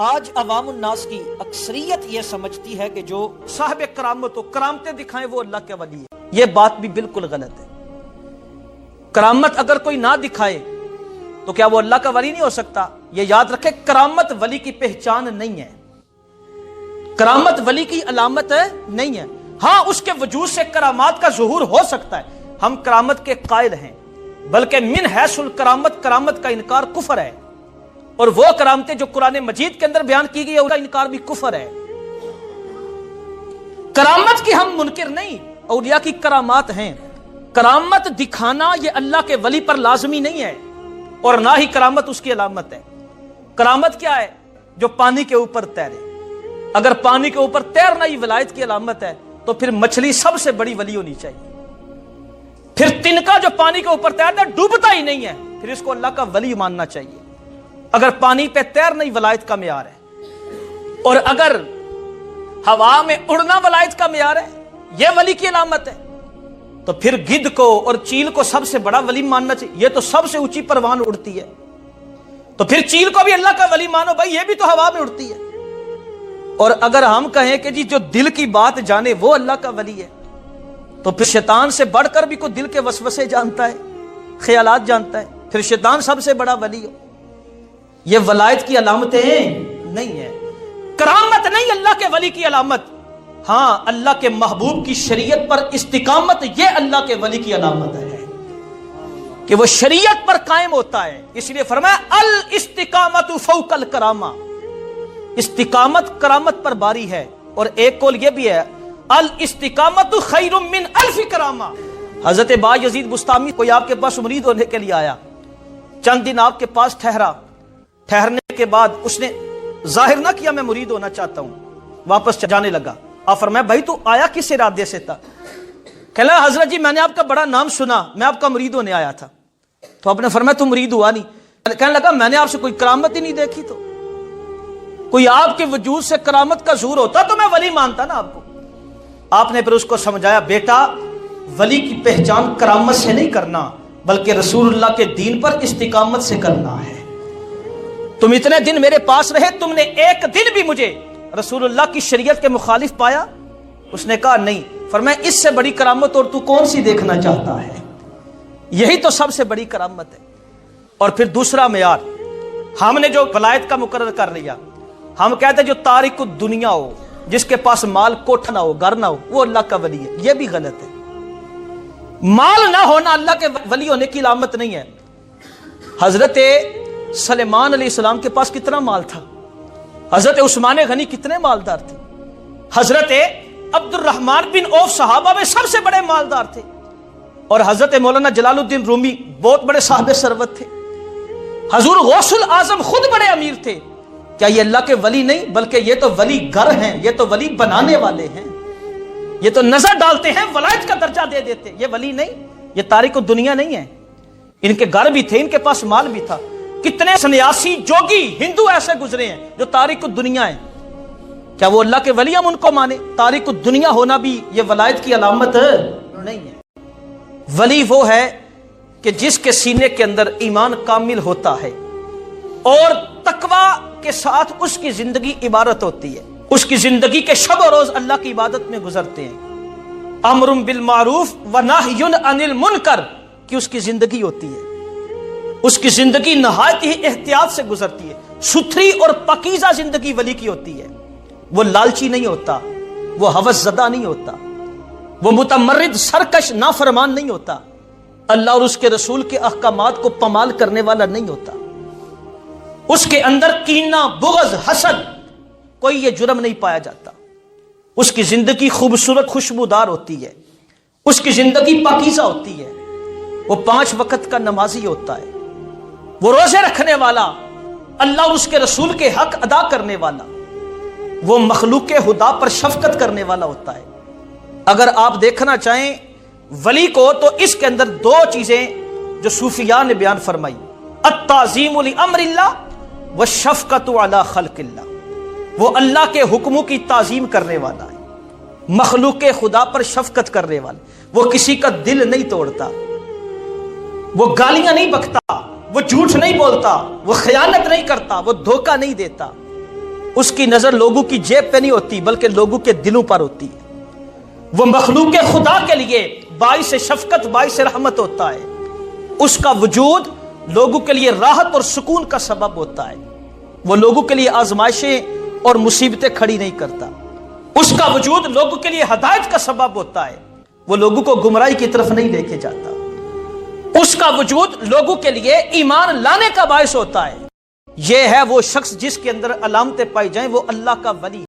آج عوام الناس کی اکثریت یہ سمجھتی ہے کہ جو صاحب کرامت و کرامتیں دکھائیں وہ اللہ کے ولی ہے. یہ بات بھی بالکل غلط ہے. کرامت اگر کوئی نہ دکھائے تو کیا وہ اللہ کا ولی نہیں ہو سکتا؟ یہ یاد رکھے، کرامت ولی کی پہچان نہیں ہے، کرامت ولی کی علامت نہیں ہے. ہاں، اس کے وجود سے کرامات کا ظہور ہو سکتا ہے، ہم کرامت کے قائل ہیں، بلکہ من حیث الکرامت، کرامت کا انکار کفر ہے، اور وہ کرامتیں جو قرآن مجید کے اندر بیان کی گئی ہے ان کا انکار بھی کفر ہے. کرامت کی ہم منکر نہیں، اولیاء کی کرامات ہیں. کرامت دکھانا یہ اللہ کے ولی پر لازمی نہیں ہے، اور نہ ہی کرامت اس کی علامت ہے. کرامت کیا ہے؟ جو پانی کے اوپر تیرے. اگر پانی کے اوپر تیرنا ہی ولایت کی علامت ہے تو پھر مچھلی سب سے بڑی ولی ہونی چاہیے. پھر تنکا جو پانی کے اوپر تیرتا ہے ڈوبتا ہی نہیں ہے، پھر اس کو اللہ کا ولی ماننا چاہیے. اگر پانی پہ تیرنا ہی ولایت کا معیار ہے، اور اگر ہوا میں اڑنا ولایت کا معیار ہے، یہ ولی کی علامت ہے، تو پھر گدھ کو اور چیل کو سب سے بڑا ولی ماننا چاہیے. یہ تو سب سے اونچی پروان اڑتی ہے، تو پھر چیل کو بھی اللہ کا ولی مانو بھائی، یہ بھی تو ہوا میں اڑتی ہے. اور اگر ہم کہیں کہ جی جو دل کی بات جانے وہ اللہ کا ولی ہے، تو پھر شیطان سے بڑھ کر بھی کوئی دل کے وسوسے جانتا ہے، خیالات جانتا ہے، پھر شیطان سب سے بڑا ولی ہو. یہ ولایت کی علامتیں نہیں ہیں. کرامت نہیں اللہ کے ولی کی علامت. ہاں، اللہ کے محبوب کی شریعت پر استقامت یہ اللہ کے ولی کی علامت ہے کہ وہ شریعت پر قائم ہوتا ہے. اس لیے فرمایا الاستقامت فوق الکرامہ، استقامت کرامت پر باری ہے. اور ایک قول یہ بھی ہے الاستقامت خیر من الف کرامہ. حضرت با یزید بستامی کوئی آپ کے پاس مرید ہونے کے لیے آیا، چند دن آپ کے پاس ٹھہرا، ٹھہرنے کے بعد اس نے ظاہر نہ کیا میں مرید ہونا چاہتا ہوں، واپس جانے لگا. آپ فرمایا بھائی تو آیا کس ارادے سے تھا؟ کہنے لگا حضرت جی میں نے آپ کا بڑا نام سنا، میں آپ کا مرید ہونے آیا تھا. تو آپ نے فرمایا تو مرید ہوا نہیں. کہنے لگا میں نے آپ سے کوئی کرامت ہی نہیں دیکھی، تو کوئی آپ کے وجود سے کرامت کا ظہور ہوتا تو میں ولی مانتا نا آپ کو. آپ نے پھر اس کو سمجھایا بیٹا ولی کی پہچان کرامت سے نہیں کرنا، بلکہ رسول اللہ کے دین پر استقامت سے کرنا ہے. تم اتنے دن میرے پاس رہے، تم نے ایک دن بھی مجھے رسول اللہ کی شریعت کے مخالف پایا؟ اس نے کہا نہیں. فرمایا اس سے بڑی کرامت اور تو کون سی دیکھنا چاہتا ہے؟ یہی تو سب سے بڑی کرامت ہے. اور پھر دوسرا معیار ہم نے جو ولایت کا مقرر کر لیا، ہم کہتے ہیں جو تارک الدنیا ہو، جس کے پاس مال کوٹھ نہ ہو، گھر نہ ہو، وہ اللہ کا ولی ہے. یہ بھی غلط ہے. مال نہ ہونا اللہ کے ولی ہونے کی علامت نہیں ہے. حضرت سلیمان علیہ السلام کے پاس کتنا مال تھا، حضرت عثمان غنی کتنے مالدار تھے، حضرت عبد الرحمن بن عوف صحابہ میں سب سے بڑے مالدار تھے، اور حضرت مولانا جلال الدین رومی بہت بڑے صاحب ثروت تھے، حضور غوث الاعظم خود بڑے امیر تھے. کیا یہ اللہ کے ولی نہیں؟ بلکہ یہ تو ولی گر ہیں، یہ تو ولی بنانے والے ہیں، یہ تو نظر ڈالتے ہیں، ولایت کا درجہ دے دیتے. یہ ولی نہیں، یہ تارک الدنیا نہیں ہے. ان کے گھر بھی تھے، ان کے پاس مال بھی تھا. کتنے سنیاسی جوگی ہندو ایسے گزرے ہیں جو تارک الدنیا ہیں. کیا وہ اللہ کے ولی ہم ان کو مانے؟ تارک الدنیا ہونا بھی یہ ولایت کی علامت نہیں ہے. ولی وہ ہے کہ جس کے سینے کے اندر ایمان کامل ہوتا ہے اور تقوی کے ساتھ اس کی زندگی عبادت ہوتی ہے، اس کی زندگی کے شب و روز اللہ کی عبادت میں گزرتے ہیں. امر بالمعروف و نہی عن المنکر کی اس کی زندگی ہوتی ہے. اس کی زندگی نہایت ہی احتیاط سے گزرتی ہے، ستھری اور پاکیزہ زندگی ولی کی ہوتی ہے. وہ لالچی نہیں ہوتا، وہ ہوس زدہ نہیں ہوتا، وہ متمرد سرکش نافرمان نہیں ہوتا، اللہ اور اس کے رسول کے احکامات کو پامال کرنے والا نہیں ہوتا. اس کے اندر کینہ، بغض، حسد، کوئی یہ جرم نہیں پایا جاتا. اس کی زندگی خوبصورت خوشبودار ہوتی ہے، اس کی زندگی پاکیزہ ہوتی ہے. وہ 5 وقت کا نمازی ہوتا ہے، وہ روزے رکھنے والا، اللہ اور اس کے رسول کے حق ادا کرنے والا، وہ مخلوق خدا پر شفقت کرنے والا ہوتا ہے. اگر آپ دیکھنا چاہیں ولی کو تو اس کے اندر 2 چیزیں جو صوفیاء نے بیان فرمائی، التعظیم لامر اللہ والشفقۃ علی خلق اللہ. وہ اللہ کے حکموں کی تعظیم کرنے والا ہے، مخلوق خدا پر شفقت کرنے والا. وہ کسی کا دل نہیں توڑتا، وہ گالیاں نہیں بکتا، وہ جھوٹ نہیں بولتا، وہ خیانت نہیں کرتا، وہ دھوکہ نہیں دیتا. اس کی نظر لوگوں کی جیب پہ نہیں ہوتی بلکہ لوگوں کے دلوں پر ہوتی ہے. وہ مخلوق خدا کے لیے باعث شفقت باعث رحمت ہوتا ہے. اس کا وجود لوگوں کے لیے راحت اور سکون کا سبب ہوتا ہے. وہ لوگوں کے لیے آزمائشیں اور مصیبتیں کھڑی نہیں کرتا. اس کا وجود لوگوں کے لیے ہدایت کا سبب ہوتا ہے. وہ لوگوں کو گمراہی کی طرف نہیں لے کے جاتا. اس کا وجود لوگوں کے لیے ایمان لانے کا باعث ہوتا ہے. یہ ہے وہ شخص جس کے اندر علامتیں پائی جائیں وہ اللہ کا ولی.